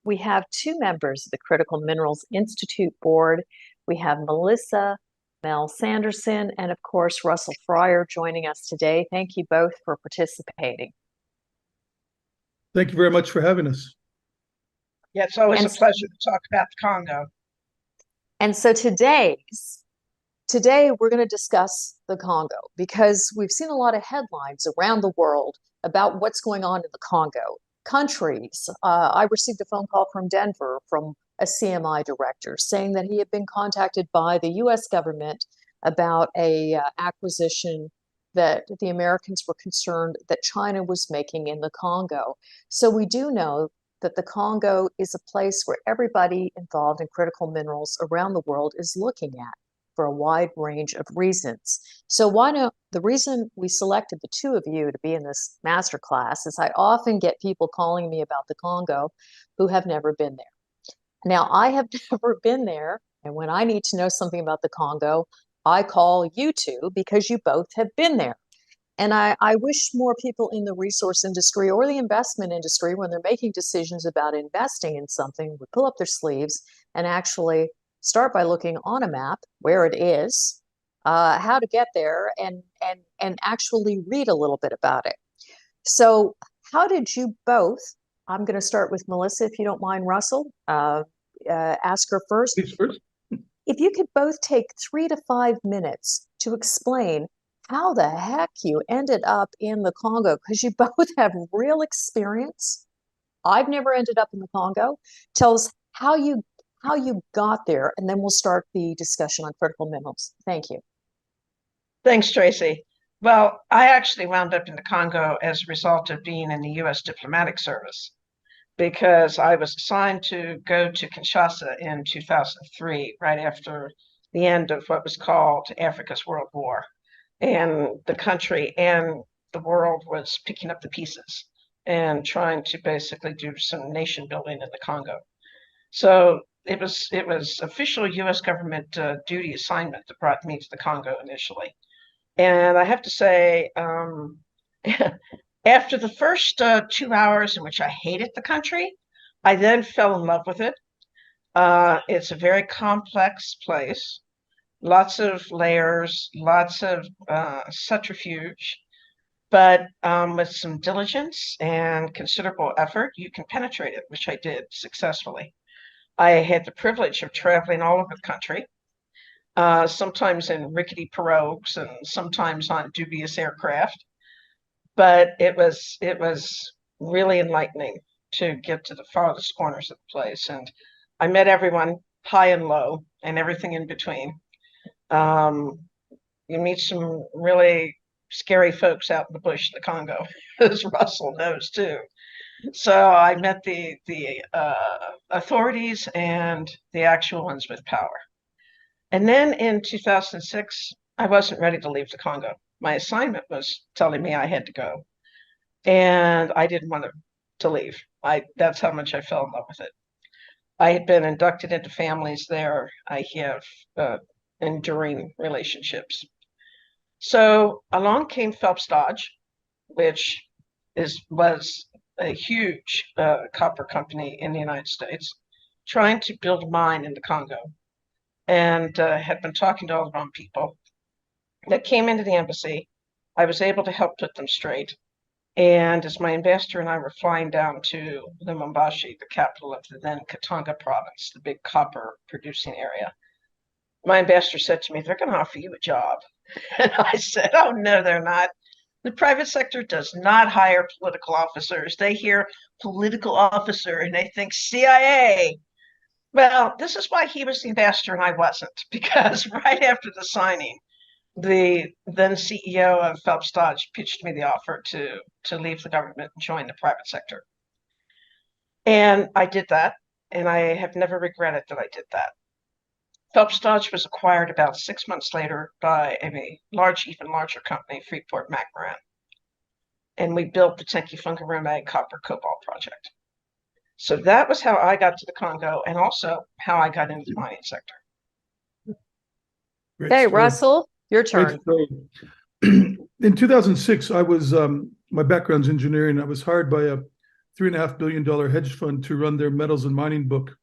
We have two members of the Critical Minerals Institute board. We have Mel Sanderson, and of course, Russell Fryer joining us today. Thank you both for participating. Thank you very much for having us. Yeah, it's always a pleasure to talk about the Congo. And so today we're going to discuss the Congo because we've seen a lot of headlines around the world about what's going on in the Congo. Countries. I received a phone call from Denver from a CMI director saying that he had been contacted by the US government about a acquisition that the Americans were concerned that China was making in the Congo. So we do know that the Congo is a place where everybody involved in critical minerals around the world is looking at for a wide range of reasons. So the reason we selected the two of you to be in this masterclass is I often get people calling me about the Congo who have never been there. Now, I have never been there, and when I need to know something about the Congo, I call you two because you both have been there. And I wish more people in the resource industry or the investment industry, when they're making decisions about investing in something, would pull up their sleeves and actually start by looking on a map where it is, how to get there, and actually read a little bit about it. So how did you both, I'm going to start with Melissa, if you don't mind, Russell, ask her first. Please first. If you could both take 3 to 5 minutes to explain how the heck you ended up in the Congo, because you both have real experience. I've never ended up in the Congo. Tell us how you got there, and then we'll start the discussion on critical minerals. Thank you. Thanks, Tracy. Well, I actually wound up in the Congo as a result of being in the U.S. diplomatic service, because I was assigned to go to Kinshasa in 2003, right after the end of what was called Africa's World War. And the country and the world was picking up the pieces and trying to basically do some nation building in the Congo. So it was official U.S. government duty assignment that brought me to the Congo initially. And I have to say, after the first 2 hours in which I hated the country, I then fell in love with it. It's a very complex place, lots of layers, lots of subterfuge, but with some diligence and considerable effort, you can penetrate it, which I did successfully. I had the privilege of traveling all over the country, sometimes in rickety pirogues and sometimes on dubious aircraft. But it was really enlightening to get to the farthest corners of the place. And I met everyone high and low and everything in between. You meet some really scary folks out in the bush in the Congo, as Russell knows too. So I met the authorities and the actual ones with power. And then in 2006, I wasn't ready to leave the Congo. My assignment was telling me I had to go. And I didn't want to leave. That's how much I fell in love with it. I had been inducted into families there. I have enduring relationships. So along came Phelps Dodge, which was a huge copper company in the United States, trying to build a mine in the Congo, and had been talking to all the wrong people that came into the embassy. I was able to help put them straight. And as my ambassador and I were flying down to Lubumbashi, the capital of the then Katanga province, the big copper producing area, my ambassador said to me, "They're going to offer you a job." And I said, "Oh, no, they're not. The private sector does not hire political officers. They hear political officer and they think CIA." Well, this is why he was the ambassador and I wasn't, because right after the signing, the then CEO of Phelps Dodge pitched me the offer to leave the government and join the private sector. And I did that, and I have never regretted that I did that. Phelps Dodge was acquired about 6 months later by a even larger company, Freeport-McMoRan. And we built the Tenke-Fungurume copper cobalt project. So that was how I got to the Congo, and also how I got into the mining sector. Hey, Russell, your turn. In 2006, I was my background's engineering. I was hired by a $3.5 billion hedge fund to run their metals and mining book,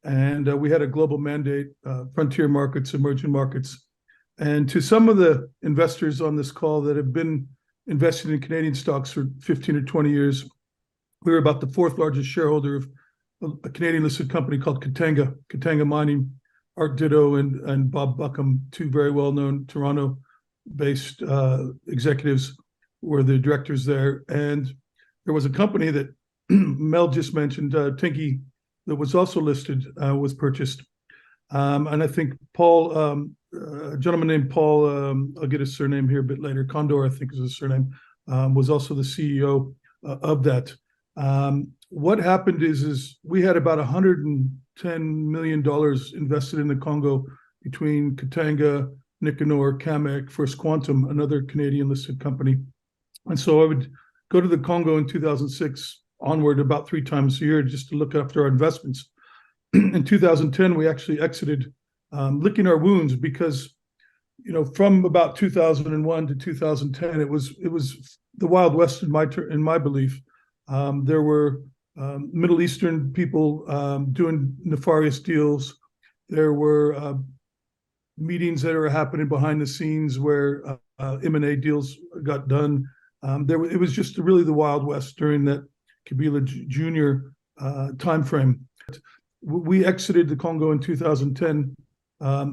and we had a global mandate: frontier markets, emerging markets. And to some of the investors on this call that have been invested in Canadian stocks for 15 or 20 years, we were about the fourth largest shareholder of a Canadian listed company called Katanga Mining. Art Ditto and Bob Buckham, two very well-known Toronto-based executives, were the directors there. And there was a company that Mel just mentioned, Tinky, that was also listed, was purchased. And I think Paul, a gentleman named Paul, I'll get his surname here a bit later, Condor, I think is his surname, was also the CEO of that. What happened is we had about $110 million invested in the Congo between Katanga, Nicanor, Kamek, First Quantum, another Canadian listed company. And so I would go to the Congo in 2006 onward about 3 times a year just to look after our investments. In 2010, we actually exited, licking our wounds, because from about 2001 to 2010, it was the Wild West in my belief. There were Middle Eastern people doing nefarious deals. There were meetings that were happening behind the scenes where M&A deals got done. It was just really the Wild West during that Kabila Jr. timeframe. We exited the Congo in 2010,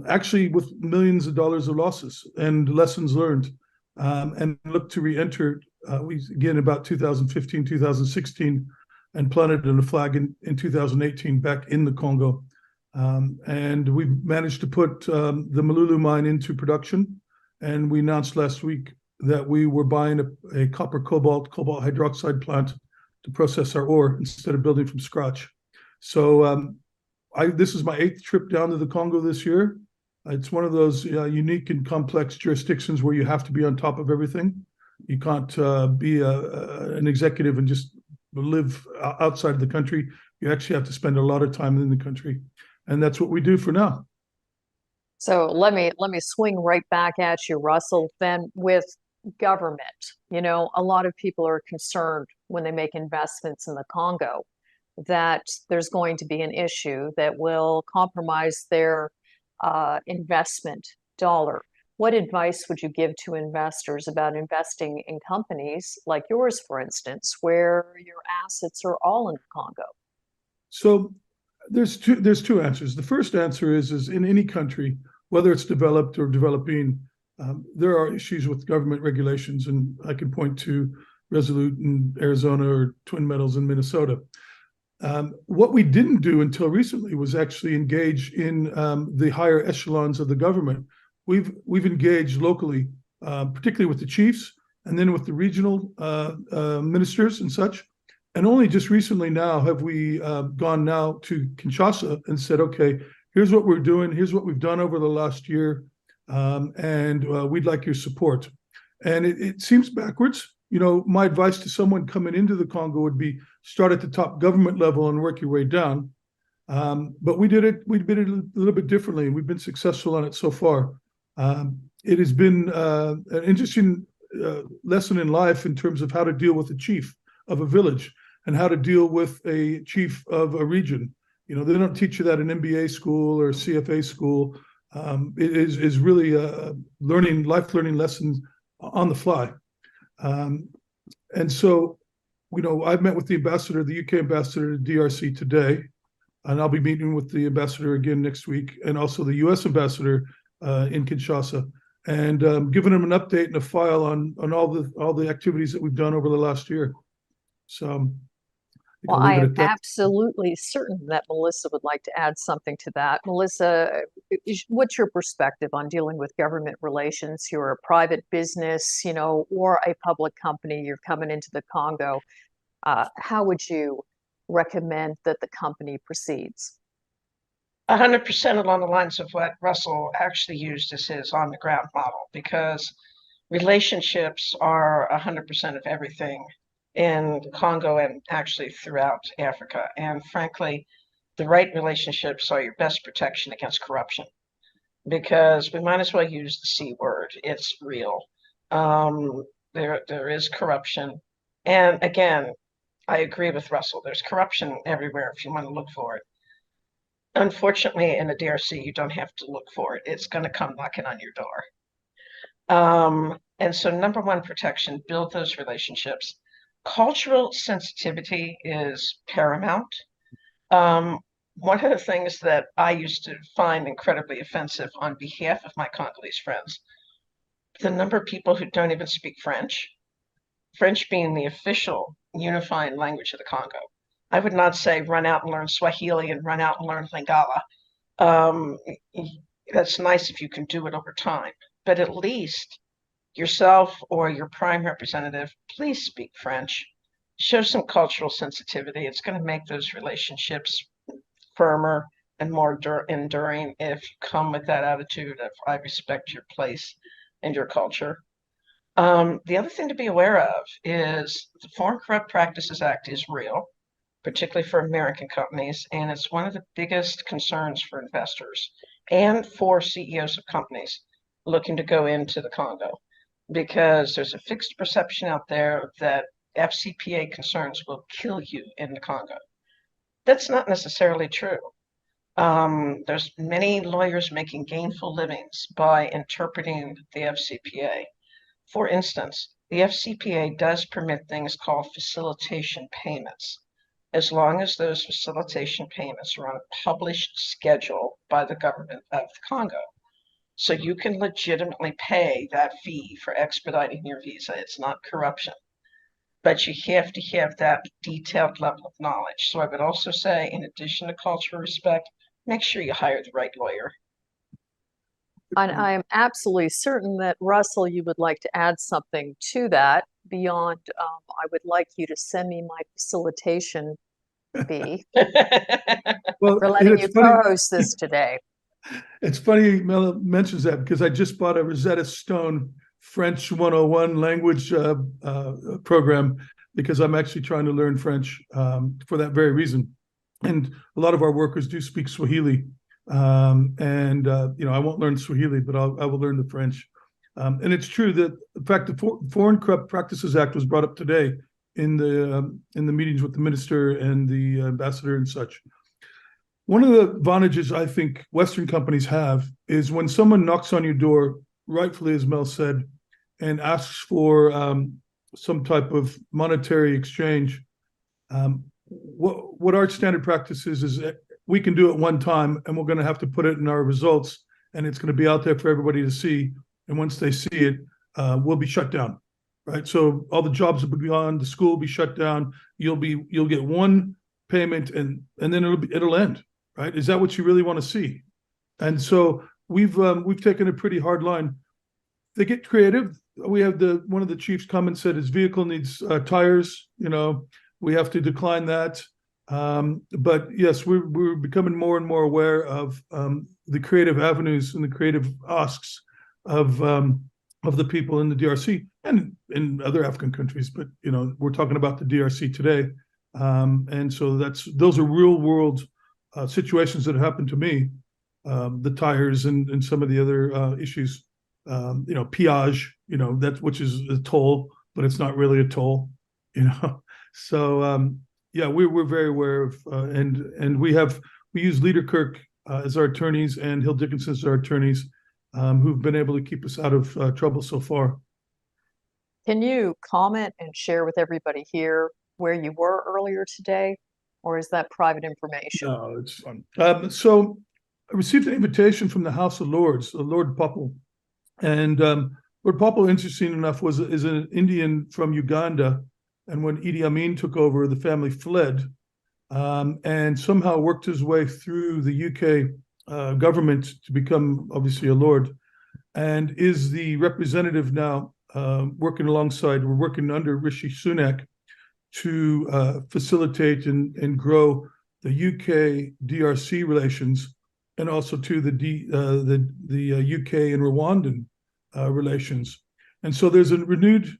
actually with millions of dollars of losses and lessons learned, and looked to re-enter again about 2015, 2016, and planted a flag in 2018 back in the Congo. And we managed to put the Malulu mine into production. And we announced last week that we were buying a copper cobalt hydroxide plant to process our ore instead of building from scratch. So this is my 8th trip down to the Congo this year. It's one of those unique and complex jurisdictions where you have to be on top of everything. You can't be an executive and just live outside of the country. You actually have to spend a lot of time in the country, and that's what we do for now. So let me swing right back at you, Russell. Then with government, a lot of people are concerned when they make investments in the Congo that there's going to be an issue that will compromise their investment dollar. What advice would you give to investors about investing in companies like yours, for instance, where your assets are all in the Congo? So there's two answers. The first answer is in any country, whether it's developed or developing, there are issues with government regulations, and I can point to Resolute in Arizona or Twin Metals in Minnesota. What we didn't do until recently was actually engage in the higher echelons of the government. We've engaged locally, particularly with the chiefs, and then with the regional ministers and such. And only just recently now have we gone now to Kinshasa and said, okay, here's what we're doing, here's what we've done over the last year, and we'd like your support. And it seems backwards. My advice to someone coming into the Congo would be start at the top government level and work your way down. But we did it a little bit differently, and we've been successful on it so far. It has been an interesting lesson in life in terms of how to deal with a chief of a village and how to deal with a chief of a region. They don't teach you that in MBA school or CFA school. It is really life learning lessons on the fly. And so, I've met with the ambassador, the UK ambassador to DRC today, and I'll be meeting with the ambassador again next week, and also the US ambassador in Kinshasa, and giving them an update and a file on all the activities that we've done over the last year. So, well, I am absolutely certain that Melissa would like to add something to that. Melissa, what's your perspective on dealing with government relations? You're a private business, or a public company. You're coming into the Congo. How would you recommend that the company proceeds? 100% along the lines of what Russell actually used as his on-the-ground model, because relationships are 100% of everything in Congo and actually throughout Africa. And frankly, the right relationships are your best protection against corruption, because we might as well use the C word. It's real. There is corruption. And again, I agree with Russell. There's corruption everywhere if you want to look for it. Unfortunately, in the DRC, you don't have to look for it. It's going to come knocking on your door. And so number one, protection, build those relationships. Cultural sensitivity is paramount. One of the things that I used to find incredibly offensive on behalf of my Congolese friends, the number of people who don't even speak French, French being the official unifying language of the Congo. I would not say run out and learn Swahili and run out and learn Lingala. That's nice if you can do it over time, but at least yourself or your prime representative, please speak French. Show some cultural sensitivity. It's going to make those relationships firmer and more enduring if you come with that attitude of I respect your place and your culture. The other thing to be aware of is the Foreign Corrupt Practices Act is real, particularly for American companies, and it's one of the biggest concerns for investors and for CEOs of companies looking to go into the Congo, because there's a fixed perception out there that FCPA concerns will kill you in the Congo. That's not necessarily true. There's many lawyers making gainful livings by interpreting the FCPA. For instance, the FCPA does permit things called facilitation payments, as long as those facilitation payments are on a published schedule by the government of the Congo. So you can legitimately pay that fee for expediting your visa. It's not corruption, but you have to have that detailed level of knowledge. So I would also say, in addition to cultural respect, make sure you hire the right lawyer. And I am absolutely certain that, Russell, you would like to add something to that beyond, I would like you to send me my facilitation fee Well, for letting you funny. co-host this today. It's funny Mel mentions that because I just bought a Rosetta Stone French 101 language program because I'm actually trying to learn French for that very reason. And a lot of our workers do speak Swahili. I won't learn Swahili, but I will learn the French. And it's true that, in fact, the Foreign Corrupt Practices Act was brought up today in the meetings with the minister and the ambassador and such. One of the advantages I think Western companies have is when someone knocks on your door, rightfully, as Mel said, and asks for some type of monetary exchange. What our standard practice is we can do it one time, and we're going to have to put it in our results, and it's going to be out there for everybody to see. And once they see it, we'll be shut down, right? So all the jobs will be gone, the school will be shut down. You'll get one payment, and then it'll end, right? Is that what you really want to see? And so we've taken a pretty hard line. They get creative. We have one of the chiefs come and said his vehicle needs tires. We have to decline that. But yes, we're becoming more and more aware of the creative avenues and the creative asks of the people in the DRC and in other African countries. But we're talking about the DRC today, and so those are real world situations that happened to me. The tires and some of the other issues. Peage, which is a toll, but it's not really a toll. So. Yeah, we're very aware of, and we use Liederkirk as our attorneys and Hill Dickinson as our attorneys, who've been able to keep us out of trouble so far. Can you comment and share with everybody here where you were earlier today, or is that private information? No, it's fun. So I received an invitation from the House of Lords, Lord Popple, and Lord Popple, interesting enough, is an Indian from Uganda. And when Idi Amin took over, the family fled and somehow worked his way through the UK government to become, obviously, a lord, and is the representative now working under Rishi Sunak to facilitate and grow the UK DRC relations, and also to the UK and Rwandan relations. And so there's a renewed.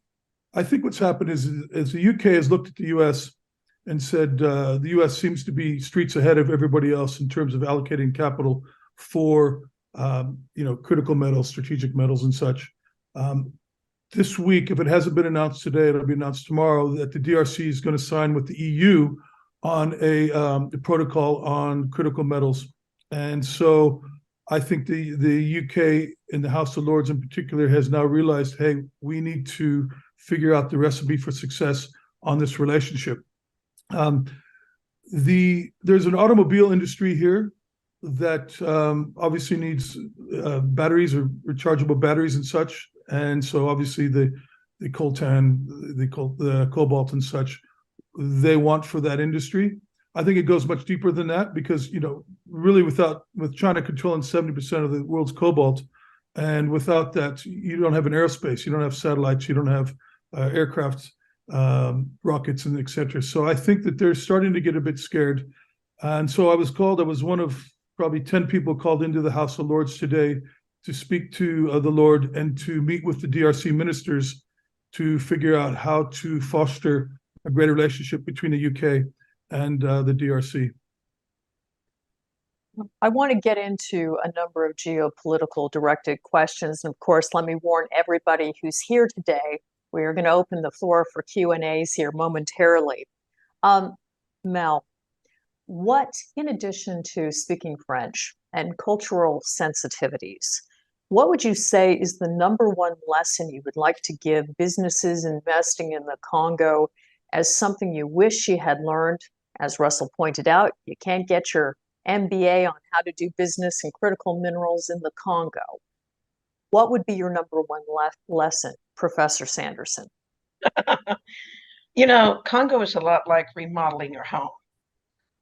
I think what's happened is the UK has looked at the US and said the US seems to be streets ahead of everybody else in terms of allocating capital for critical metals, strategic metals, and such. this week, if it hasn't been announced today, it'll be announced tomorrow, that the DRC is going to sign with the EU on a protocol on critical metals. And so I think the UK and the House of Lords in particular has now realized, hey, we need to figure out the recipe for success on this relationship. There's an automobile industry here that obviously needs batteries or rechargeable batteries and such. And so obviously the coltan, the cobalt and such, they want for that industry. I think it goes much deeper than that because, really with China controlling 70% of the world's cobalt, and without that, you don't have an aerospace, you don't have satellites, you don't have aircraft, rockets, and et cetera. So I think that they're starting to get a bit scared. And so I was one of probably 10 people called into the House of Lords today to speak to the Lord and to meet with the DRC ministers to figure out how to foster a greater relationship between the UK and the DRC. I want to get into a number of geopolitical directed questions. And of course, let me warn everybody who's here today, we are going to open the floor for Q&As here momentarily. Mel, what, in addition to speaking French and cultural sensitivities, what would you say is the number one lesson you would like to give businesses investing in the Congo as something you wish you had learned? As Russell pointed out, you can't get your MBA on how to do business and critical minerals in the Congo. What would be your number one lesson, Professor Sanderson? Congo is a lot like remodeling your home.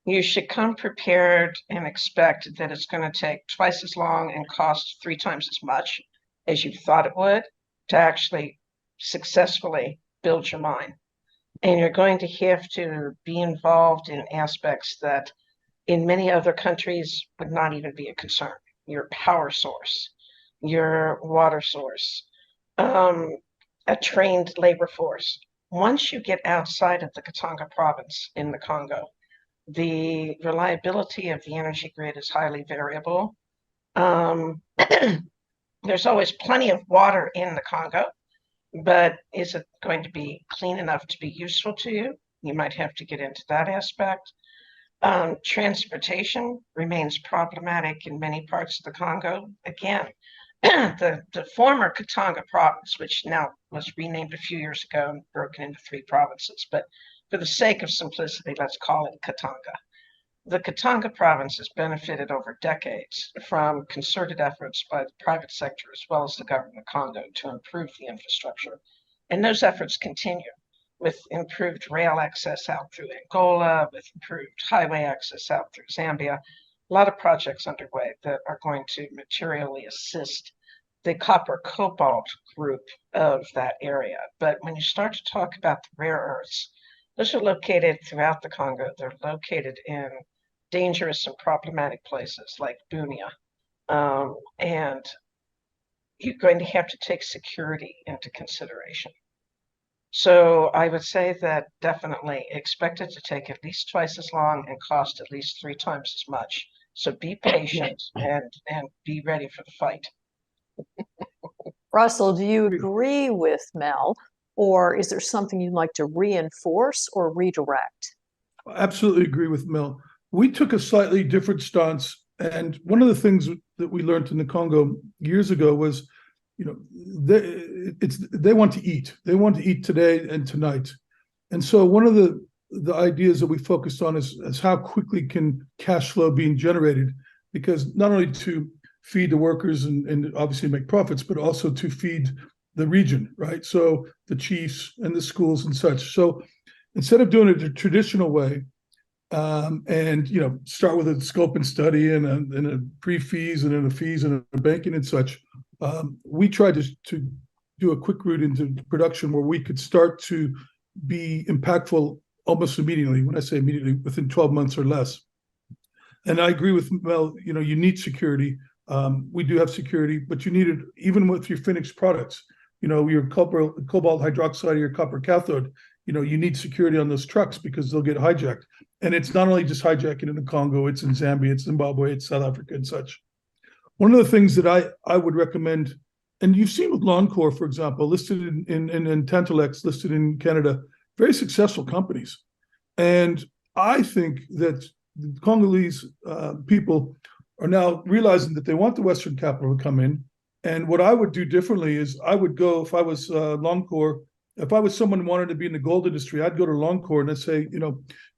You should come prepared and expect that it's going to take twice as long and cost 3 times as much as you thought it would to actually successfully build your mine. And you're going to have to be involved in aspects that in many other countries would not even be a concern. Your power source, your water source, a trained labor force. Once you get outside of the Katanga province in the Congo, the reliability of the energy grid is highly variable. There's always plenty of water in the Congo, but is it going to be clean enough to be useful to you? You might have to get into that aspect. Transportation remains problematic in many parts of the Congo. Again, the former Katanga province, which now was renamed a few years ago and broken into 3 provinces, but for the sake of simplicity, let's call it Katanga. The Katanga province has benefited over decades from concerted efforts by the private sector as well as the government of Congo to improve the infrastructure. And those efforts continue with improved rail access out through Angola, with improved highway access out through Zambia. A lot of projects underway that are going to materially assist the copper cobalt group of that area. But when you start to talk about the rare earths, those are located throughout the Congo. They're located in dangerous and problematic places like Bunia. And you're going to have to take security into consideration. So I would say that definitely expect it to take at least twice as long and cost at least 3 times as much. So be patient and be ready for the fight. Russell, do you agree with Mel, or is there something you'd like to reinforce or redirect? I absolutely agree with Mel. We took a slightly different stance, and one of the things that we learned in the Congo years ago was, they want to eat. They want to eat today and tonight. And so one of the ideas that we focused on is how quickly can cash flow being generated, because not only to feed the workers and obviously make profits, but also to feed the region, right? So the chiefs and the schools and such. So instead of doing it the traditional way, and start with a scope and study and a pre-fees and then a fees and a banking and such, we tried to do a quick route into production where we could start to be impactful almost immediately. When I say immediately, within 12 months or less. And I agree with Mel, you need security. We do have security, but you need it even with your finished products. Your cobalt hydroxide or your copper cathode, you need security on those trucks because they'll get hijacked. And it's not only just hijacking in the Congo, it's in Zambia, it's Zimbabwe, it's South Africa and such. One of the things that I would recommend And you've seen with Longcore, for example, listed in Tantalex, listed in Canada, very successful companies. And I think that the Congolese people are now realizing that they want the Western capital to come in. And what I would do differently is I would go, if I was Longcore, if I was someone who wanted to be in the gold industry, I'd go to Longcore and I'd say,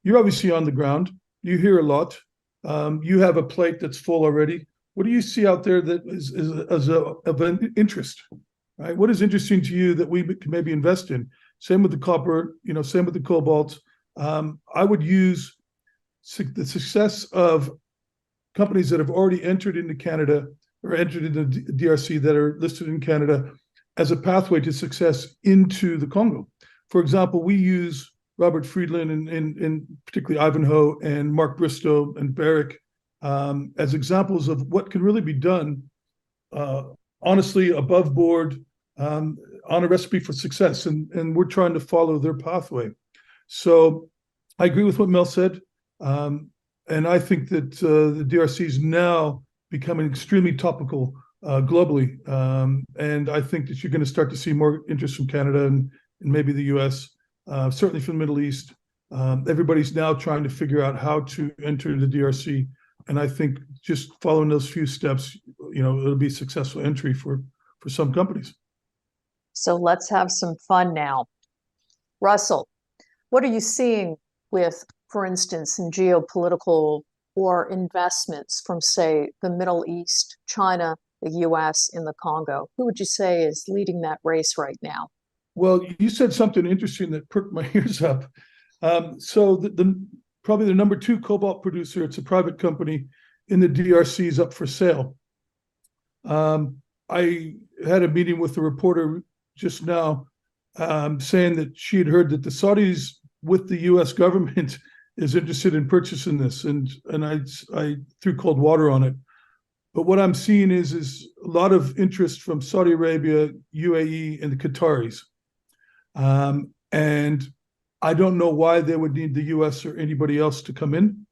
you're obviously on the ground. You hear a lot. You have a plate that's full already. What do you see out there that is of an interest, right? What is interesting to you that we can maybe invest in? Same with the copper, same with the cobalt. I would use the success of companies that have already entered into Canada or entered into DRC that are listed in Canada as a pathway to success into the Congo. For example, we use Robert Friedland and particularly Ivanhoe and Mark Bristow and Barrick as examples of what can really be done honestly, above board, on a recipe for success. And we're trying to follow their pathway. So I agree with what Mel said. And I think that the DRC is now becoming extremely topical globally. And I think that you're going to start to see more interest from Canada and maybe the US, certainly from the Middle East. Everybody's now trying to figure out how to enter the DRC. And I think just following those few steps, it'll be a successful entry for some companies. So let's have some fun now. Russell, what are you seeing with, for instance, in geopolitical or investments from, say, the Middle East, China, the US, in the Congo? Who would you say is leading that race right now? Well, you said something interesting that perked my ears up. So probably the number 2 cobalt producer, it's a private company in the DRC, is up for sale. I had a meeting with a reporter just now saying that she had heard that the Saudis with the US government is interested in purchasing this. And I threw cold water on it. But what I'm seeing is a lot of interest from Saudi Arabia, UAE, and the Qataris. And I don't know why they would need the US or anybody else to come in.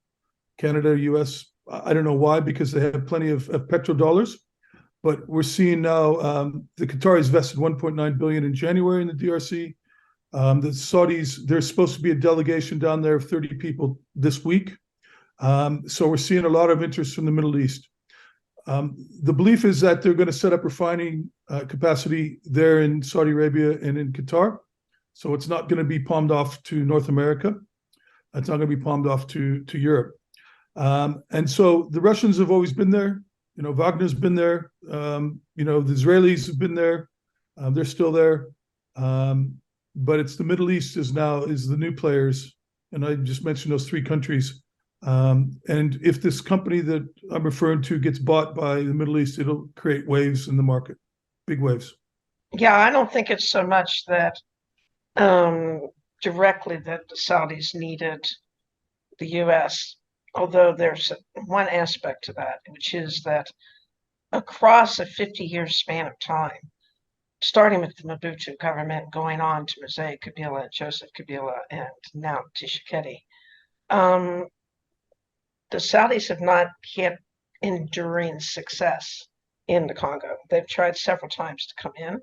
Canada, US, I don't know why, because they have plenty of petrodollars. But we're seeing now the Qataris vested $1.9 billion in January in the DRC. The Saudis, there's supposed to be a delegation down there of 30 people this week. So we're seeing a lot of interest from the Middle East. The belief is that they're going to set up refining capacity there in Saudi Arabia and in Qatar. So it's not going to be palmed off to North America. It's not going to be palmed off to Europe. And so the Russians have always been there. Wagner's been there. The Israelis have been there. They're still there. But it's the Middle East is the new players. And I just mentioned those 3 countries. And if this company that I'm referring to gets bought by the Middle East, it'll create waves in the market, big waves. Yeah, I don't think it's so much that directly that the Saudis needed the US, although there's one aspect to that, which is that across a 50-year span of time, starting with the Mobutu government, going on to Mosaic Kabila, Joseph Kabila, and now Tshisekedi, the Saudis have not had enduring success in the Congo. They've tried several times to come in.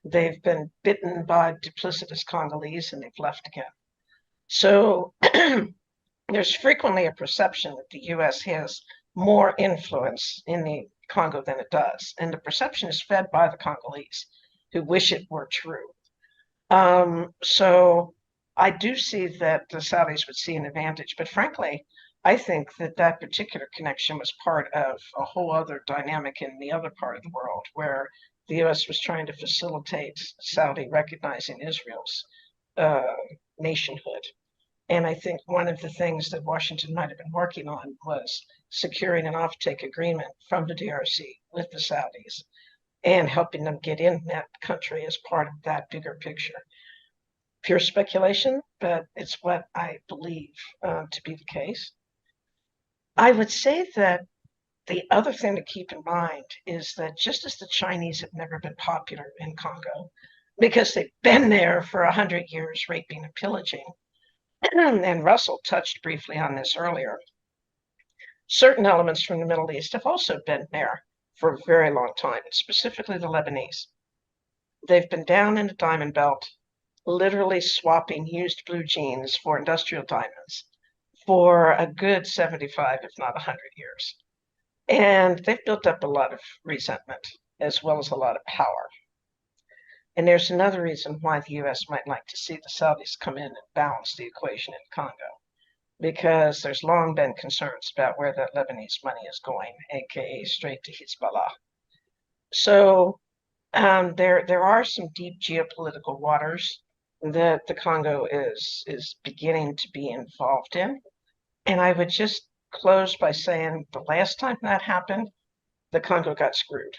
They've been bitten by duplicitous Congolese and they've left again. So there's frequently a perception that the US has more influence in the Congo than it does. And the perception is fed by the Congolese who wish it were true. So I do see that the Saudis would see an advantage, but frankly, I think that particular connection was part of a whole other dynamic in the other part of the world where the US was trying to facilitate Saudi recognizing Israel's nationhood. And I think one of the things that Washington might have been working on was securing an offtake agreement from the DRC with the Saudis and helping them get in that country as part of that bigger picture. Pure speculation, but it's what I believe to be the case. I would say that the other thing to keep in mind is that just as the Chinese have never been popular in Congo, because they've been there for 100 years raping and pillaging, and Russell touched briefly on this earlier, certain elements from the Middle East have also been there for a very long time, specifically the Lebanese. They've been down in the Diamond Belt, literally swapping used blue jeans for industrial diamonds for a good 75, if not 100 years. And they've built up a lot of resentment as well as a lot of power. And there's another reason why the U.S. might like to see the Saudis come in and balance the equation in Congo, because there's long been concerns about where that Lebanese money is going, aka straight to Hezbollah. So there are some deep geopolitical waters that the Congo is beginning to be involved in. And I would just close by saying the last time that happened, the Congo got screwed.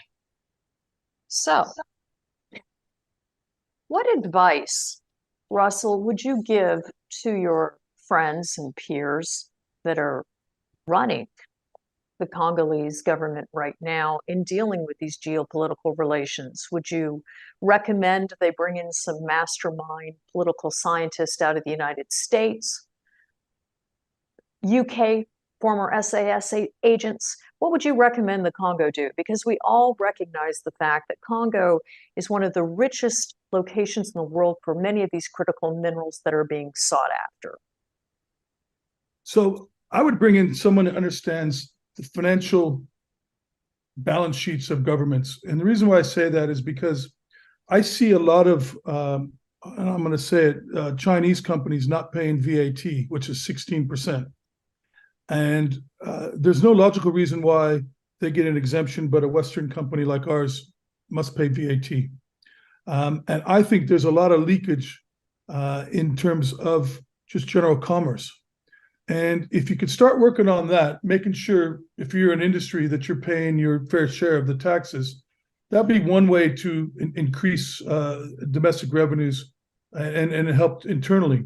So, what advice, Russell, would you give to your friends and peers that are running the Congolese government right now in dealing with these geopolitical relations? Would you recommend they bring in some mastermind political scientists out of the United States, UK, former SAS agents? What would you recommend the Congo do? Because we all recognize the fact that Congo is one of the richest locations in the world for many of these critical minerals that are being sought after. So I would bring in someone who understands the financial balance sheets of governments. And the reason why I say that is because I see a lot of, and I'm going to say it, Chinese companies not paying VAT, which is 16%. And there's no logical reason why they get an exemption, but a Western company like ours must pay VAT. And I think there's a lot of leakage in terms of just general commerce. And if you could start working on that, making sure if you're an industry that you're paying your fair share of the taxes, that'd be one way to increase domestic revenues and help internally.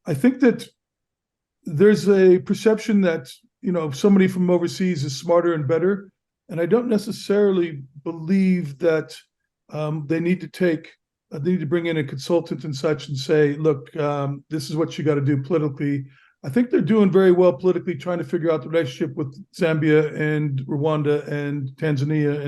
I think that there's a perception that, you know, somebody from overseas is smarter and better. And I don't necessarily believe that they need to bring in a consultant and such and say, look, this is what you got to do politically. I think they're doing very well politically, trying to figure out the relationship with Zambia and Rwanda and Tanzania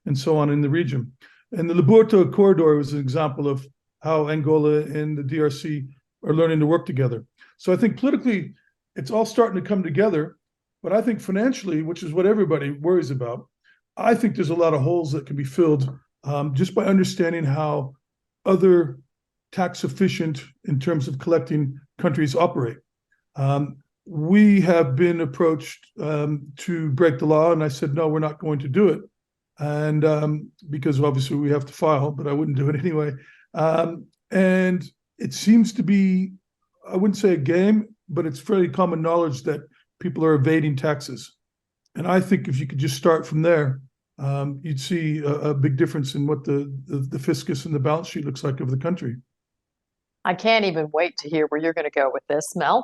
and so on in the region. And the Liborto corridor was an example of how Angola and the DRC are learning to work together. So I think politically, it's all starting to come together. But I think financially, which is what everybody worries about, I think there's a lot of holes that can be filled just by understanding how other tax efficient in terms of collecting countries operate. We have been approached to break the law, and I said, no, we're not going to do it. And because obviously we have to file, but I wouldn't do it anyway. And it seems to be, I wouldn't say a game, but it's fairly common knowledge that people are evading taxes. And I think if you could just start from there, you'd see a big difference in what the fiscus and the balance sheet looks like of the country. I can't even wait to hear where you're going to go with this, Mel.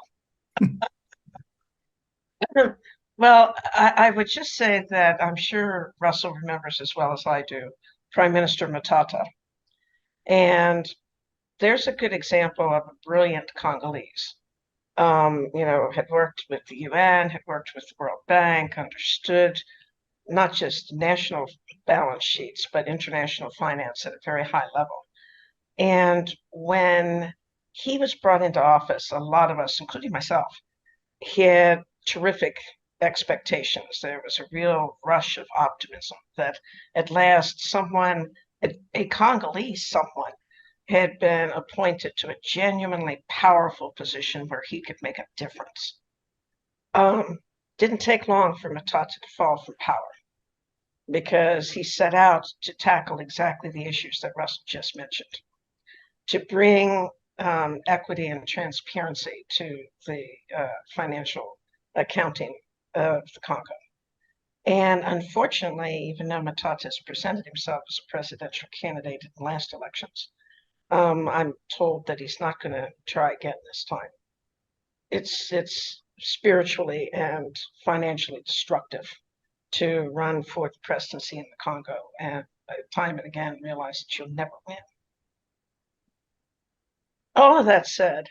Well, I would just say that I'm sure Russell remembers as well as I do Prime Minister Matata. And there's a good example of a brilliant Congolese. Had worked with the UN, had worked with the World Bank, understood not just national balance sheets, but international finance at a very high level. And when he was brought into office, a lot of us, including myself, had terrific expectations. There was a real rush of optimism that at last someone, a Congolese someone, had been appointed to a genuinely powerful position where he could make a difference. Didn't take long for Matata to fall from power because he set out to tackle exactly the issues that Russell just mentioned, to bring equity and transparency to the financial accounting of the Congo. And unfortunately, even though Matata has presented himself as a presidential candidate in the last elections, I'm told that he's not going to try again this time. It's spiritually and financially destructive to run for the presidency in the Congo and time and again realize that you'll never win. All of that said,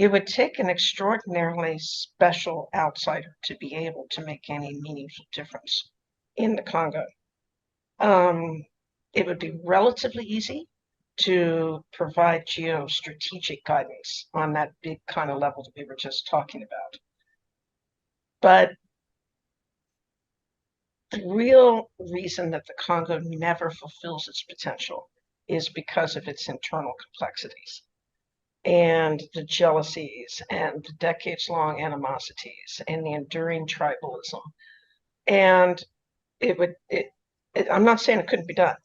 it would take an extraordinarily special outsider to be able to make any meaningful difference in the Congo. It would be relatively easy to provide geostrategic guidance on that big kind of level that we were just talking about. But the real reason that the Congo never fulfills its potential is because of its internal complexities and the jealousies and the decades-long animosities and the enduring tribalism. And I'm not saying it couldn't be done,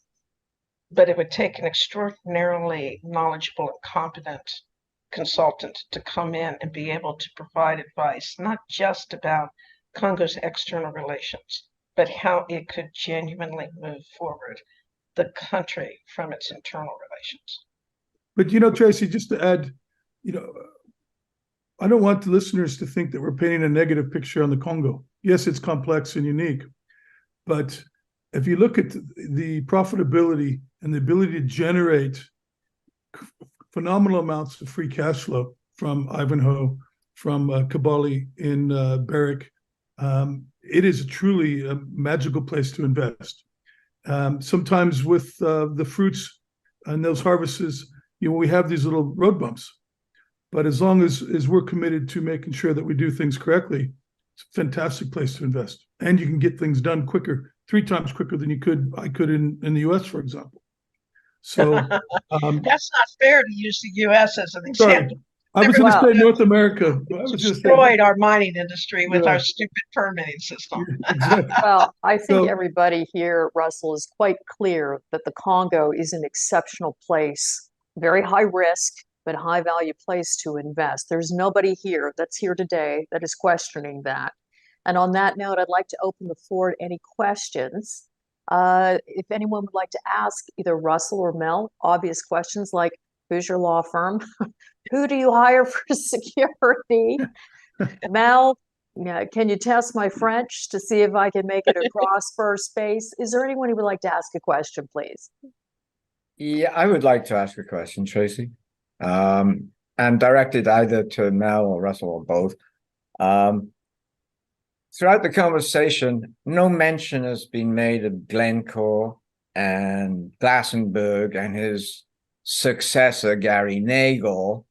but it would take an extraordinarily knowledgeable and competent consultant to come in and be able to provide advice, not just about Congo's external relations, but how it could genuinely move forward the country from its internal relations. But, Tracy, just to add, I don't want the listeners to think that we're painting a negative picture on the Congo. Yes, it's complex and unique, but if you look at the profitability and the ability to generate phenomenal amounts of free cash flow from Ivanhoe, from Kabali in Barrick, it is truly a magical place to invest. Sometimes with the fruits and those harvests, we have these little road bumps. But as long as we're committed to making sure that we do things correctly, it's a fantastic place to invest. And you can get things done quicker, 3 times quicker than I could in the US, for example. So that's not fair to use the US as an example. I was going to say North America. Destroyed our mining industry with our stupid permitting system. Exactly. Well, I think everybody here, Russell, is quite clear that the Congo is an exceptional place, very high risk, but high value place to invest. There's nobody here that's here today that is questioning that. And on that note, I'd like to open the floor to any questions. If anyone would like to ask either Russell or Mel obvious questions like, who's your law firm? Who do you hire for security? Mel, can you test my French to see if I can make it across first base? Is there anyone who would like to ask a question, please? Yeah, I would like to ask a question, Tracy, and directed either to Mel or Russell or both. Throughout the conversation, no mention has been made of Glencore and Glassenberg and his successor, Gary Nagle,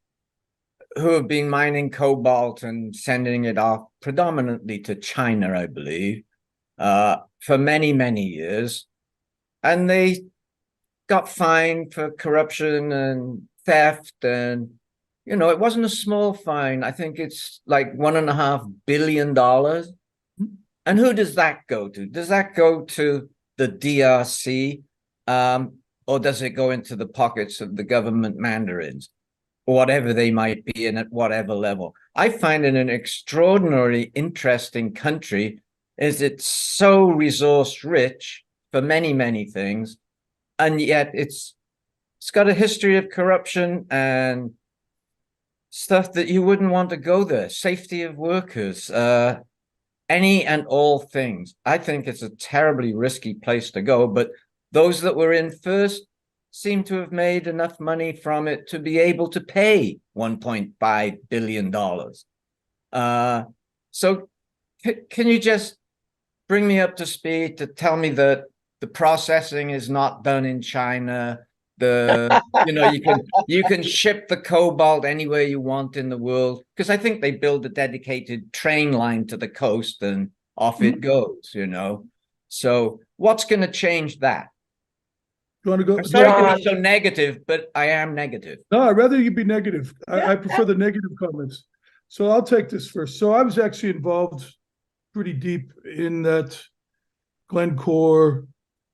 who have been mining cobalt and sending it off predominantly to China, I believe, for many, many years. And they got fined for corruption and theft. And, it wasn't a small fine. I think it's like $1.5 billion. And who does that go to? Does that go to the DRC? Or does it go into the pockets of the government mandarins, whatever they might be and at whatever level? I find it an extraordinarily interesting country, as it's so resource rich for many, many things. And yet it's got a history of corruption and stuff that you wouldn't want to go there. Safety of workers, any and all things. I think it's a terribly risky place to go, but those that were in first seem to have made enough money from it to be able to pay $1.5 billion. So can you just bring me up to speed to tell me that the processing is not done in China? You can ship the cobalt anywhere you want in the world, because I think they build a dedicated train line to the coast and off it goes, So what's going to change that? You want to go? I'm sorry to be so negative, but I am negative. No, I'd rather you be negative. I prefer the negative comments. So I'll take this first. So I was actually involved pretty deep in that Glencore,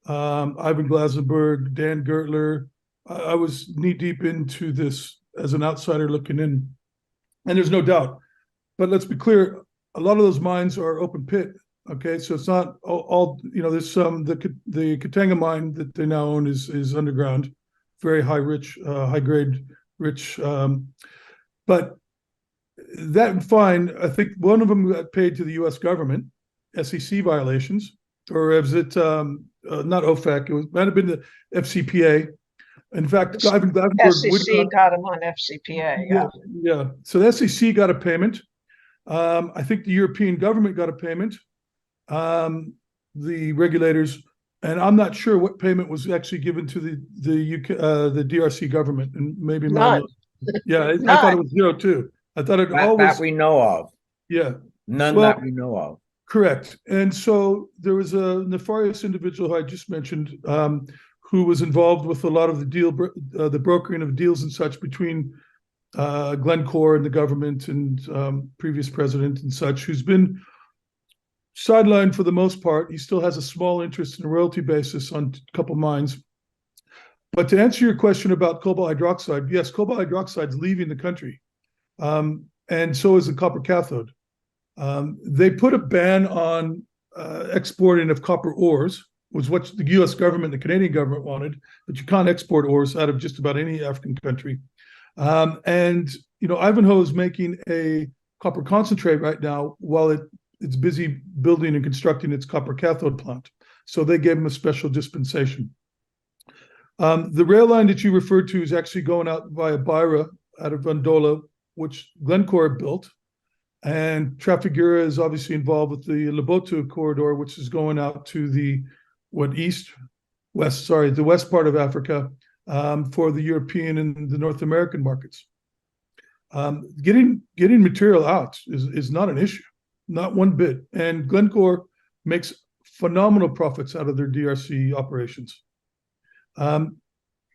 Ivan Glasenberg, Dan Gertler. I was knee deep into this as an outsider looking in. And there's no doubt. But let's be clear, a lot of those mines are open pit. Okay, so it's not all there's some, the Katanga mine that they now own is underground, very high grade rich. But that fine, I think one of them got paid to the US government, SEC violations, or is it not OFAC? Might have been the FCPA. In fact, Ivan Glasenberg would SEC not. got him on FCPA. Yeah. Yeah. So the SEC got a payment. I think the European government got a payment. The regulators, and I'm not sure what payment was actually given to the UK, the DRC government, and maybe None. Yeah, I thought it None. was zero too. I thought it That always. we know of. Yeah. None Well, that we know of. correct. And so there was a nefarious individual who I just mentioned, who was involved with a lot of the brokering of deals and such between Glencore and the government and previous president and such, who's been sidelined for the most part. He still has a small interest in a royalty basis on a couple mines. But to answer your question about cobalt hydroxide, yes, cobalt hydroxide is leaving the country, and so is the copper cathode. They put a ban on exporting of copper ores, was what the U.S. government, the Canadian government wanted, but you can't export ores out of just about any African country. And Ivanhoe is making a copper concentrate right now while it's busy building and constructing its copper cathode plant. So they gave them a special dispensation. The rail line that you referred to is actually going out via Beira out of Andola, which Glencore built. And Trafigura is obviously involved with the Lobito corridor, which is going out to the west part of Africa, for the European and the North American markets. Getting material out is not an issue, not one bit. And Glencore makes phenomenal profits out of their DRC operations.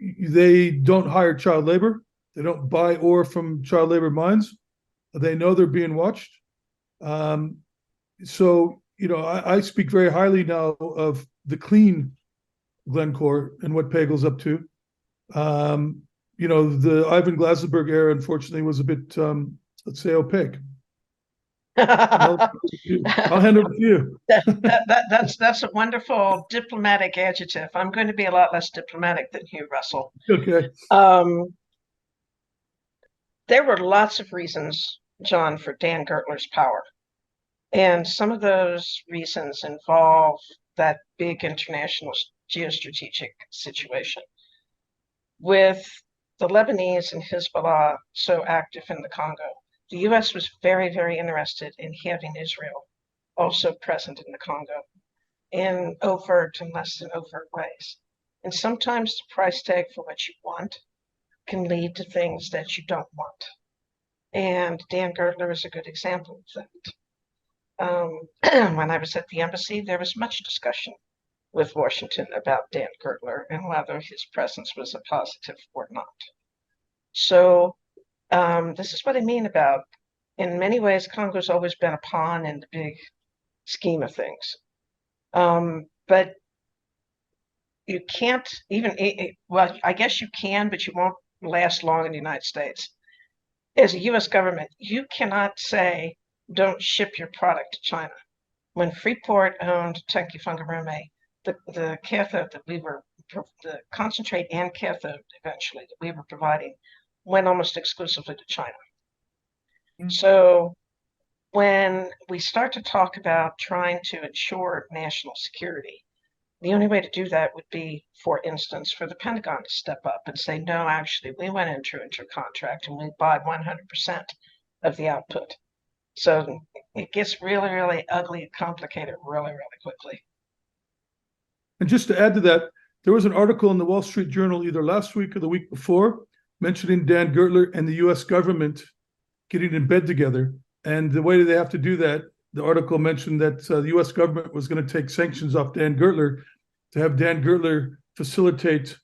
They don't hire child labor. They don't buy ore from child labor mines. They know they're being watched. So, I speak very highly now of the clean Glencore and what Pagel's up to. The Ivan Glasenberg era, unfortunately, was a bit, let's say, opaque. I'll hand over to you. That's a wonderful diplomatic adjective. I'm going to be a lot less diplomatic than you, Russell. Okay. There were lots of reasons, John, for Dan Gertler's power. And some of those reasons involve that big international geostrategic situation. With the Lebanese and Hezbollah so active in the Congo, the U.S. was very, very interested in having Israel also present in the Congo in overt and less than overt ways. And sometimes the price tag for what you want can lead to things that you don't want. And Dan Gertler is a good example of that. When I was at the embassy, there was much discussion with Washington about Dan Gertler and whether his presence was a positive or not. So this is what I mean about, in many ways, Congo's always been a pawn in the big scheme of things. But you can't well, I guess you can, but you won't last long in the United States. As a U.S. government, you cannot say, don't ship your product to China. When Freeport owned Tenke Fungurume, the cathode that the concentrate and cathode eventually that we were providing went almost exclusively to China. Mm-hmm. So when we start to talk about trying to ensure national security, the only way to do that would be, for instance, for the Pentagon to step up and say, no, actually, we went into a contract and we buy 100% of the output. So it gets really, really ugly and complicated really, really quickly. And just to add to that, there was an article in the Wall Street Journal either last week or the week before mentioning Dan Gertler and the U.S. government getting in bed together. And the way they have to do that, the article mentioned that the U.S. government was going to take sanctions off Dan Gertler to have Dan Gertler facilitate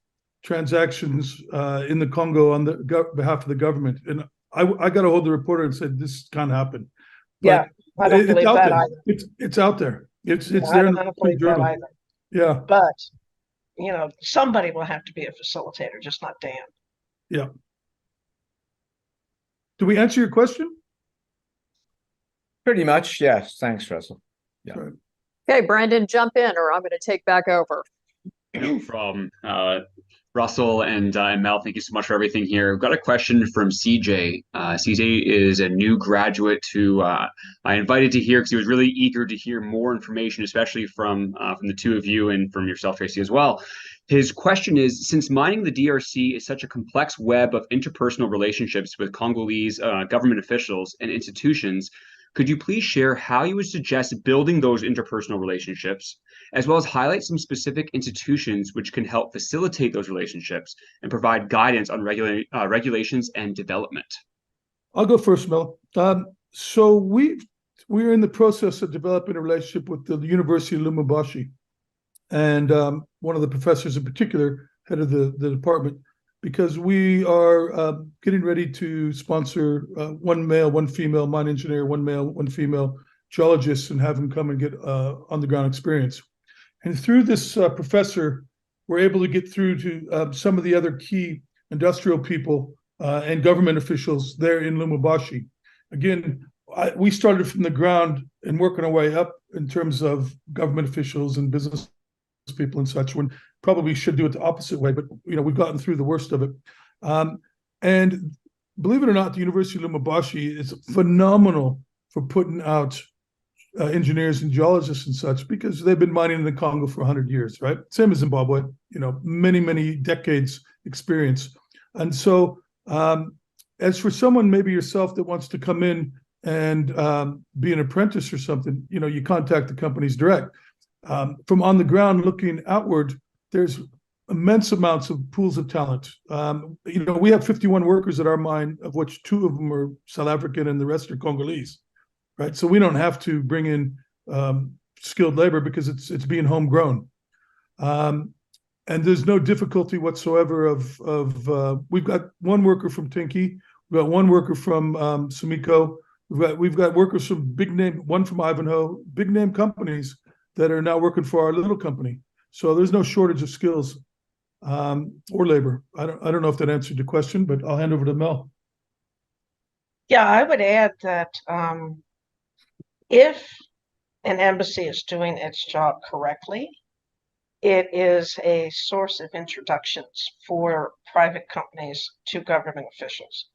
transactions in the Congo on the behalf of the government. And I got a hold of the reporter and said, this can't happen. But I don't believe that there. either. It's out there. It's there in the journal. Either. Yeah. But, somebody will have to be a facilitator, just not Dan. Yeah. Do we answer your question? Pretty much, yes. Thanks, Russell. Yeah. Right. Okay, Brandon, jump in, or I'm going to take back over. No problem. Russell and Mel, thank you so much for everything here. I've got a question from CJ. CJ is a new graduate who I invited to hear because he was really eager to hear more information, especially from the two of you and from yourself, Tracy, as well. His question is, since mining the DRC is such a complex web of interpersonal relationships with Congolese government officials and institutions, could you please share how you would suggest building those interpersonal relationships, as well as highlight some specific institutions which can help facilitate those relationships and provide guidance on regulations and development? I'll go first, Mel. So we're in the process of developing a relationship with the University of Lubumbashi, and one of the professors in particular, head of the department, because we are getting ready to sponsor one male, one female mine engineer, one male, one female geologist, and have them come and get on-the-ground experience. And through this professor, we're able to get through to some of the other key industrial people and government officials there in Lubumbashi. Again, we started from the ground and working our way up in terms of government officials and business people and such, when probably should do it the opposite way, but we've gotten through the worst of it. And believe it or not, the University of Lubumbashi is phenomenal for putting out engineers and geologists and such, because they've been mining in the Congo for 100 years, right? Same as Zimbabwe, many, many decades experience. And so as for someone maybe yourself that wants to come in and be an apprentice or something, you contact the companies direct. From on the ground looking outward, there's immense amounts of pools of talent. We have 51 workers at our mine, of which 2 of them are South African and the rest are Congolese, right? So we don't have to bring in skilled labor because it's being homegrown. And there's no difficulty whatsoever of we've got 1 worker from Tinky, we've got 1 worker from Sumiko, we've got workers from big name, 1 from Ivanhoe, big name companies that are now working for our little company. So there's no shortage of skills or labor. I don't know if that answered your question, but I'll hand over to Mel. Yeah, I would add that if an embassy is doing its job correctly, it is a source of introductions for private companies to government officials.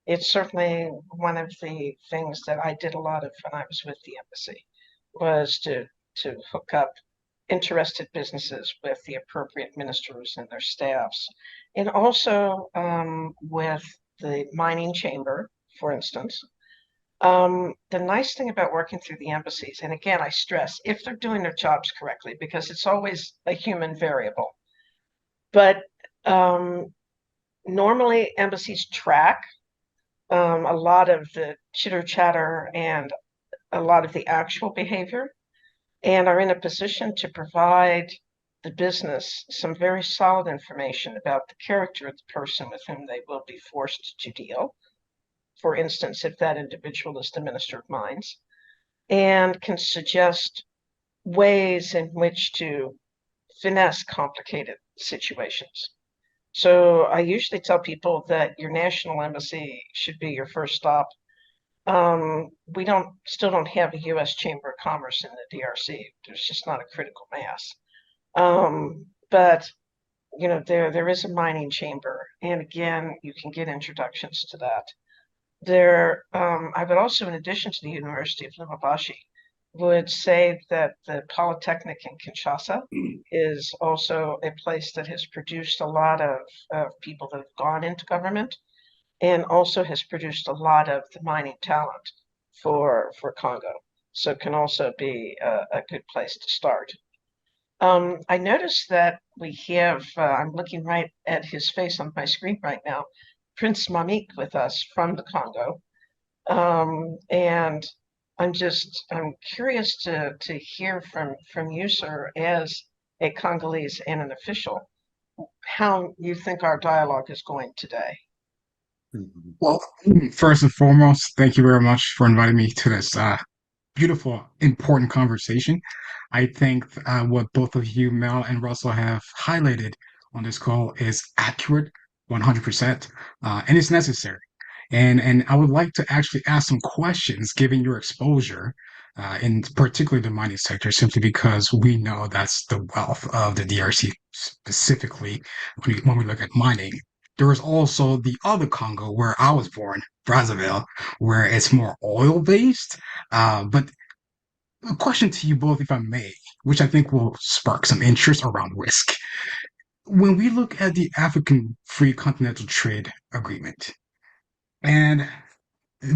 It's certainly one of the things that I did a lot of when I was with the embassy, was to hook up interested businesses with the appropriate ministers and their staffs. And also with the mining chamber, for instance. The nice thing about working through the embassies, and again, I stress, if they're doing their jobs correctly, because it's always a human variable. But normally embassies track a lot of the chitter chatter and a lot of the actual behavior, and are in a position to provide the business some very solid information about the character of the person with whom they will be forced to deal. For instance, if that individual is the Minister of Mines, and can suggest ways in which to finesse complicated situations. So I usually tell people that your national embassy should be your first stop. We still don't have a U.S. Chamber of Commerce in the DRC. There's just not a critical mass. But there is a mining chamber, and again, you can get introductions to that. I would also, in addition to the University of Lubumbashi, would say that the Polytechnic in Kinshasa is also a place that has produced a lot of people that have gone into government, and also has produced a lot of the mining talent for Congo. So it can also be a good place to start. I noticed that we have, I'm looking right at his face on my screen right now, Prince Mamik with us from the Congo. And I'm curious to hear from you, sir, as a Congolese and an official, how you think our dialogue is going today. Well, first and foremost, thank you very much for inviting me to this beautiful, important conversation. I think what both of you, Mel and Russell, have highlighted on this call is accurate, 100%, and it's necessary. And I would like to actually ask some questions, given your exposure, in particularly the mining sector, simply because we know that's the wealth of the DRC, specifically when we look at mining. There is also the other Congo where I was born, Brazzaville, where it's more oil-based. But a question to you both, if I may, which I think will spark some interest around risk. when we look at the African Free Continental Trade Agreement and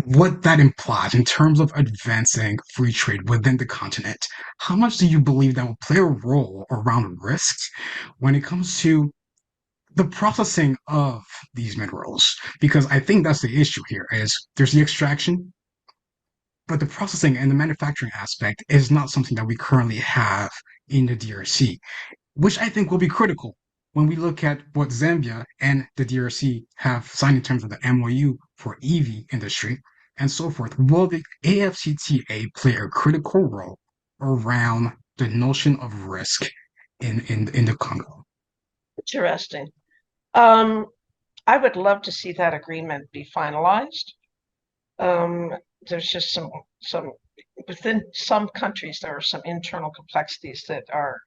what that implies in terms of advancing free trade within the continent, how much do you believe that will play a role around risks when it comes to the processing of these minerals? Because I think that's the issue here is there's the extraction, but the processing and the manufacturing aspect is not something that we currently have in the DRC, which I think will be critical when we look at what Zambia and the DRC have signed in terms of the MOU for EV industry and so forth. Will the AFCTA play a critical role around the notion of risk in the Congo? Interesting. I would love to see that agreement be finalized. There's just some within some countries there are some internal complexities that are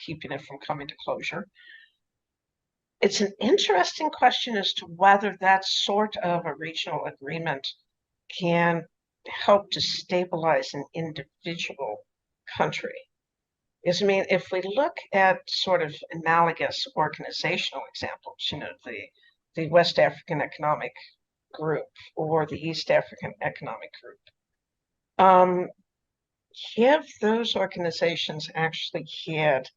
keeping it from coming to closure. It's an interesting question as to whether that sort of a regional agreement can help to stabilize an individual country. Because, I mean, if we look at sort of analogous organizational examples, the West African Economic Group or the East African Economic Group, have those organizations actually had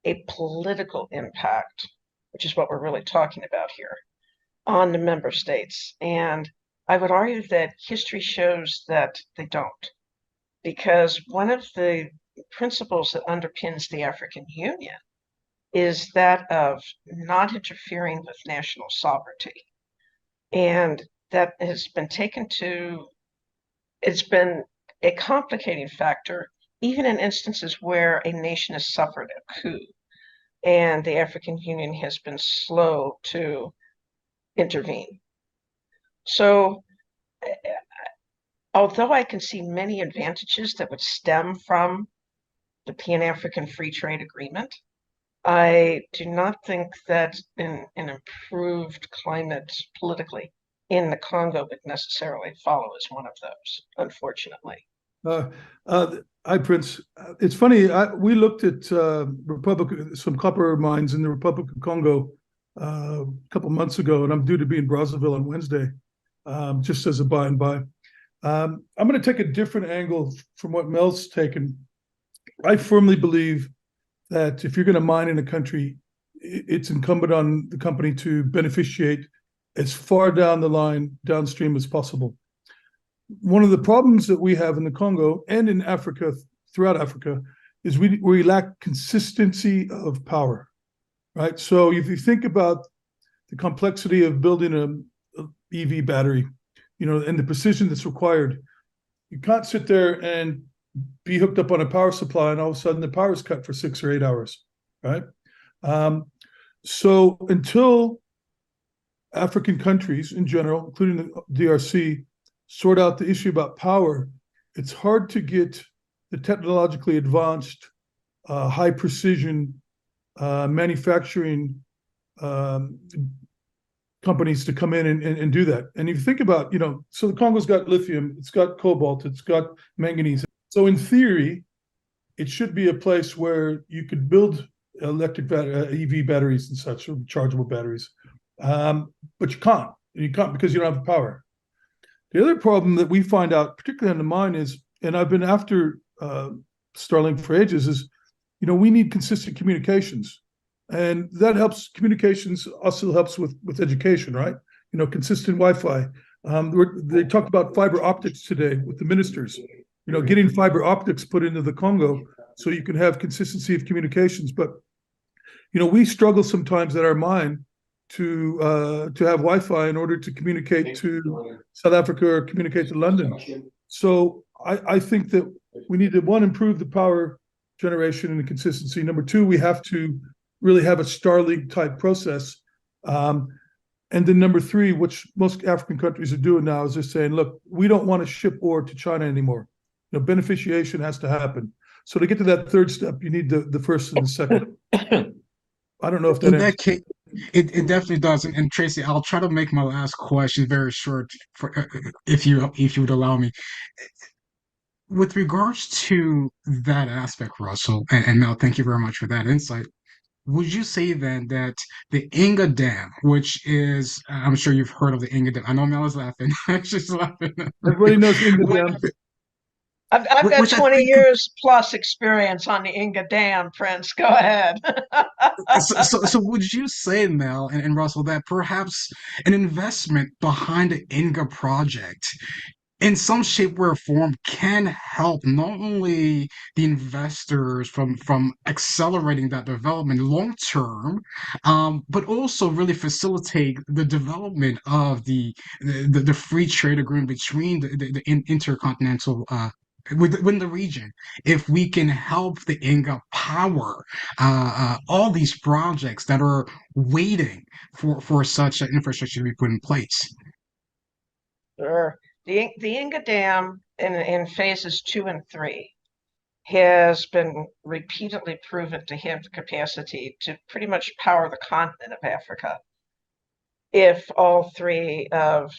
a political impact, which is what we're really talking about here, on the member states? And I would argue that history shows that they don't, because one of the principles that underpins the African Union is that of not interfering with national sovereignty. And that has been it's been a complicating factor, even in instances where a nation has suffered a coup and the African Union has been slow to intervene. So, although I can see many advantages that would stem from the Pan-African Free Trade Agreement, I do not think that an improved climate politically in the Congo would necessarily follow as one of those, unfortunately. Hi, Prince. It's funny. We looked at some copper mines in the Republic of Congo a couple months ago, and I'm due to be in Brazzaville on Wednesday, just as a by and by. I'm going to take a different angle from what Mel's taken. I firmly believe that if you're going to mine in a country, it's incumbent on the company to beneficiate as far down the line, downstream as possible. One of the problems that we have in the Congo and in Africa, throughout Africa, is we lack consistency of power, right? So if you think about the complexity of building a EV battery, and the precision that's required, you can't sit there and be hooked up on a power supply and all of a sudden the power is cut for 6 or 8 hours, right? So until African countries in general, including the DRC, sort out the issue about power, it's hard to get the technologically advanced, high precision manufacturing companies to come in and do that. And if you think about, so the Congo's got lithium, it's got cobalt, it's got manganese. So in theory, it should be a place where you could build electric EV batteries and such, or rechargeable batteries. But you can't. And you can't because you don't have the power. The other problem that we find out, particularly on the mine, is, and I've been after Starlink for ages, is, we need consistent communications. And that helps. Communications also helps with education, right? Consistent Wi-Fi. They talked about fiber optics today with the ministers. Getting fiber optics put into the Congo so you can have consistency of communications. But we struggle sometimes at our mine to have Wi-Fi in order to communicate to South Africa or communicate to London. So I think that we need to, one, improve the power generation and the consistency. Number two, we have to really have a Starlink type process. And then number three, which most African countries are doing now, is they're saying, look, we don't want to ship ore to China anymore. Beneficiation has to happen. So to get to that third step, you need the first and the second. I don't know if that in that case, it definitely does. And Tracy, I'll try to make my last question very short, if you would allow me. With regards to that aspect, Russell, and Mel, thank you very much for that insight. would you say then that the Inga Dam, which is, I'm sure you've heard of the Inga Dam. I know Mel is laughing. She's laughing. Everybody knows Inga Dam. I've got Which I 20 think, years plus experience on the Inga Dam, Prince. Go ahead. so would you say, Mel and Russell, that perhaps an investment behind the Inga project in some shape or form can help not only the investors from accelerating that development long term, but also really facilitate the development of the free trade agreement between the intercontinental within the region. If we can help the Inga power all these projects that are waiting for such an infrastructure to be put in place. Sure. The Inga Dam in phases 2 and 3 has been repeatedly proven to have the capacity to pretty much power the continent of Africa if all three of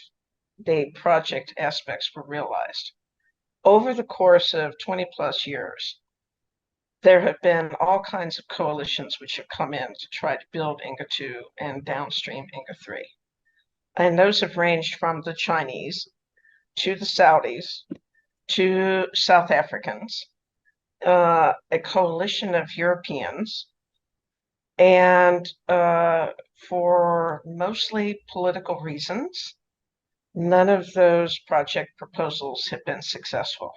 the project aspects were realized. Over the course of 20 plus years, there have been all kinds of coalitions which have come in to try to build Inga 2 and downstream Inga 3. And those have ranged from the Chinese to the Saudis to South Africans, a coalition of Europeans, and for mostly political reasons, none of those project proposals have been successful.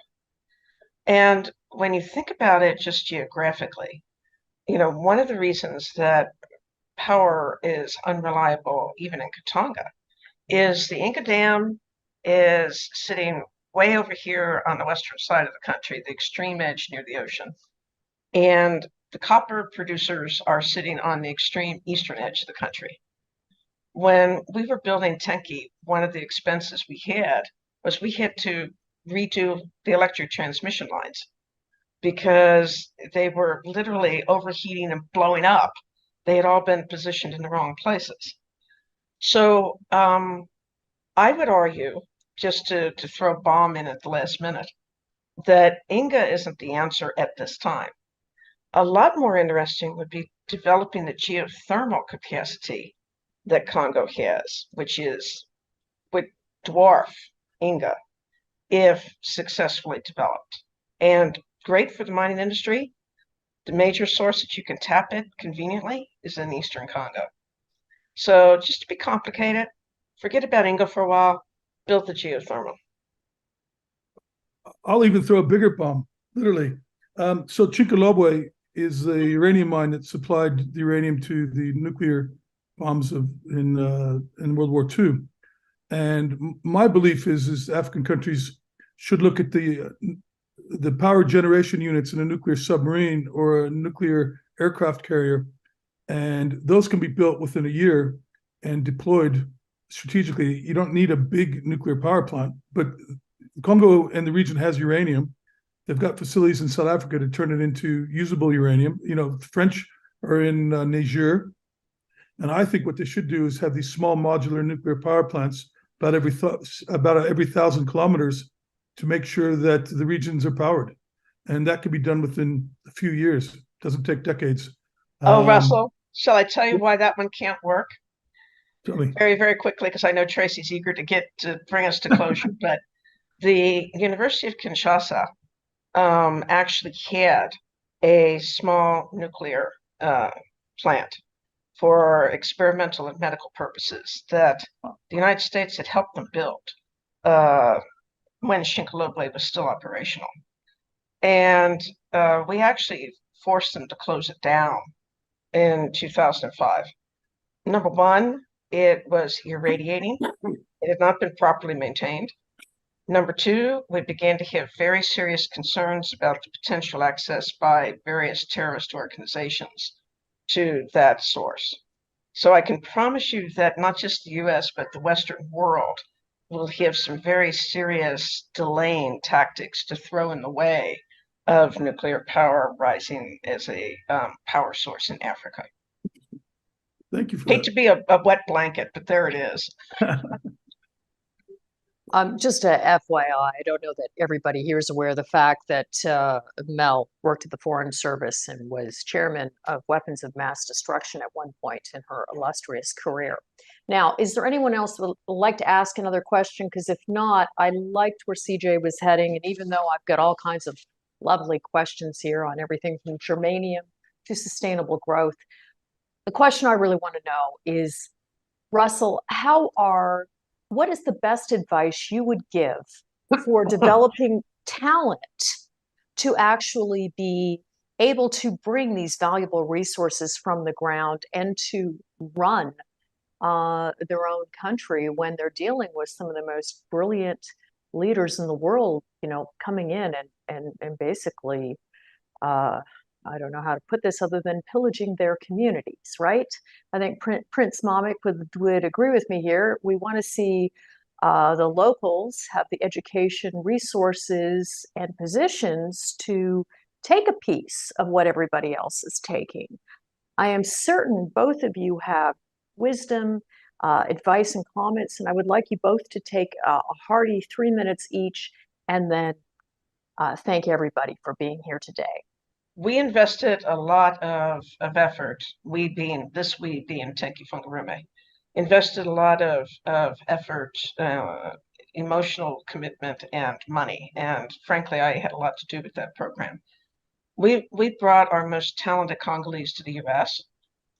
And when you think about it just geographically, one of the reasons that power is unreliable, even in Katanga, is the Inga Dam is sitting way over here on the western side of the country, the extreme edge near the ocean. And the copper producers are sitting on the extreme eastern edge of the country. When we were building Tenke, one of the expenses we had was we had to redo the electric transmission lines because they were literally overheating and blowing up. They had all been positioned in the wrong places. So I would argue, just to throw a bomb in at the last minute, that Inga isn't the answer at this time. A lot more interesting would be developing the geothermal capacity that Congo has, which would dwarf Inga if successfully developed. And great for the mining industry. The major source that you can tap it conveniently is in Eastern Congo. So just to be complicated, forget about Inga for a while, build the geothermal. I'll even throw a bigger bomb, literally. So Chickalobwe is the uranium mine that supplied the uranium to the nuclear bombs in World War II. And my belief is African countries should look at the power generation units in a nuclear submarine or a nuclear aircraft carrier, and those can be built within a year and deployed strategically. You don't need a big nuclear power plant, but Congo and the region has uranium. They've got facilities in South Africa to turn it into usable uranium. The French are in Niger. And I think what they should do is have these small modular nuclear power plants about every 1,000 kilometers to make sure that the regions are powered. And that can be done within a few years. It doesn't take decades. Russell, shall I tell you why that one can't work? Tell me. Very, very quickly, because I know Tracy's eager to bring us to closure. But the University of Kinshasa actually had a small nuclear plant for experimental and medical purposes that the United States had helped them build when Shinkolobwe was still operational. And we actually forced them to close it down in 2005. Number one, it was irradiating. It had not been properly maintained. Number two, we began to have very serious concerns about the potential access by various terrorist organizations to that source. So I can promise you that not just the US, but the Western world will have some very serious delaying tactics to throw in the way of nuclear power rising as a power source in Africa. Thank you for Hate that. to be a wet blanket, but there it is. Just a FYI, I don't know that everybody here is aware of the fact that Mel worked at the Foreign Service and was chairman of weapons of mass destruction at one point in her illustrious career. Now, is there anyone else that would like to ask another question? Because if not, I liked where CJ was heading. And even though I've got all kinds of lovely questions here on everything from germanium to sustainable growth, the question I really want to know is, Russell, what is the best advice you would give for developing talent to actually be able to bring these valuable resources from the ground and to run their own country when they're dealing with some of the most brilliant leaders in the world, coming in and basically, I don't know how to put this other than pillaging their communities, right? I think Prince Mamik would agree with me here. We want to see the locals have the education, resources, and positions to take a piece of what everybody else is taking. I am certain both of you have wisdom, advice, and comments, and I would like you both to take a hearty 3 minutes each, and then thank everybody for being here today. We invested a lot of effort, we being Tenki Fungarume, invested a lot of effort, emotional commitment, and money. And frankly, I had a lot to do with that program. We brought our most talented Congolese to the US,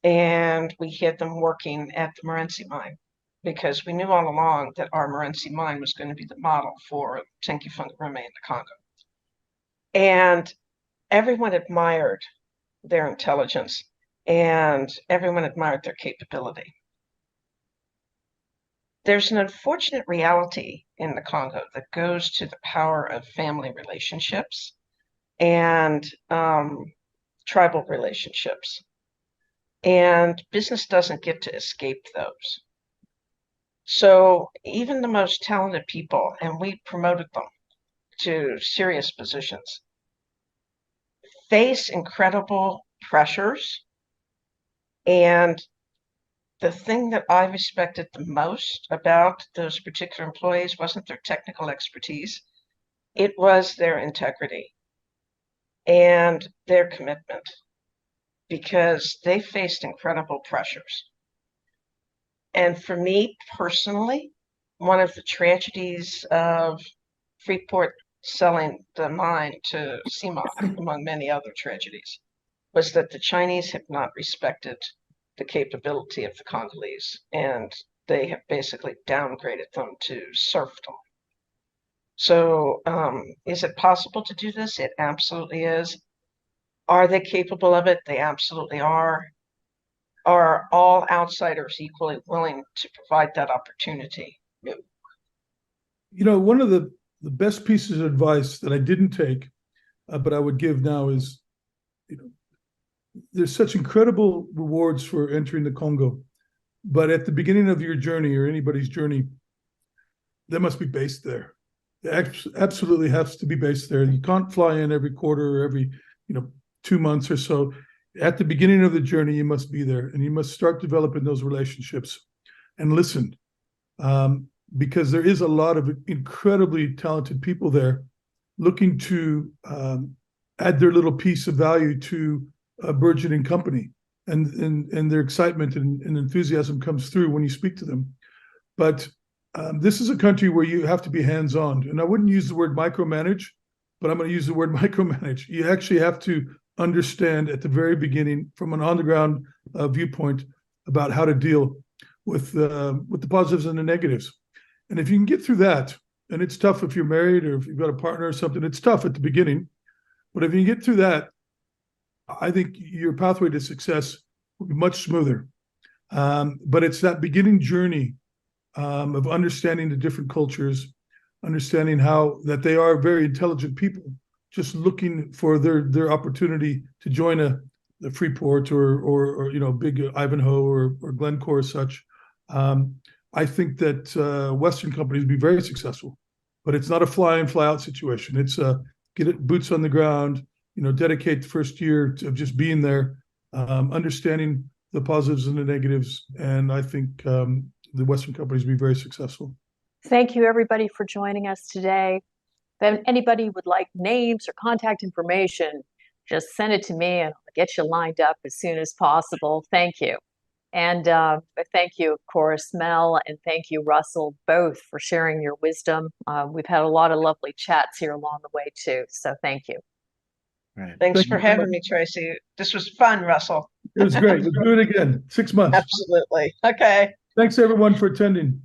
and we had them working at the Morenci mine, because we knew all along that our Morenci mine was going to be the model for Tenki Fungarume in the Congo. And everyone admired their intelligence, and everyone admired their capability. There's an unfortunate reality in the Congo that goes to the power of family relationships and tribal relationships. And business doesn't get to escape those. So even the most talented people, and we promoted them to serious positions, face incredible pressures. And the thing that I respected the most about those particular employees wasn't their technical expertise, it was their integrity and their commitment, because they faced incredible pressures. And for me personally, one of the tragedies of Freeport selling the mine to CMI, among many other tragedies, was that the Chinese have not respected the capability of the Congolese, and they have basically downgraded them to serfdom. So is it possible to do this? It absolutely is. Are they capable of it? They absolutely are. Are all outsiders equally willing to provide that opportunity? No. One of the best pieces of advice that I didn't take, but I would give now is, there's such incredible rewards for entering the Congo, but at the beginning of your journey, or anybody's journey, they must be based there. It absolutely has to be based there. You can't fly in every quarter or every 2 months or so. At the beginning of the journey, you must be there, and you must start developing those relationships and listen, because there is a lot of incredibly talented people there looking to add their little piece of value to a burgeoning company, and their excitement and enthusiasm comes through when you speak to them. But this is a country where you have to be hands-on, and I wouldn't use the word micromanage, but I'm going to use the word micromanage. You actually have to understand at the very beginning, from an on-the-ground viewpoint, about how to deal with the positives and the negatives. And if you can get through that, and it's tough if you're married or if you've got a partner or something, it's tough at the beginning. But if you get through that, I think your pathway to success will be much smoother. But it's that beginning journey of understanding the different cultures, understanding how that they are very intelligent people, just looking for their opportunity to join the Freeport or big Ivanhoe or Glencore or such. I think that Western companies will be very successful, but it's not a fly in, fly out situation. It's get it boots on the ground, dedicate the first year of just being there, understanding the positives and the negatives. And I think the Western companies will be very successful. Thank you, everybody, for joining us today. If anybody would like names or contact information, just send it to me and I'll get you lined up as soon as possible. Thank you. And thank you, of course, Mel, and thank you, Russell, both for sharing your wisdom. We've had a lot of lovely chats here along the way, too. So thank you. Right. Thanks for having me, Tracy. This was fun, Russell. It was great. We'll do it again. 6 months. Absolutely. Okay. Thanks, everyone, for attending.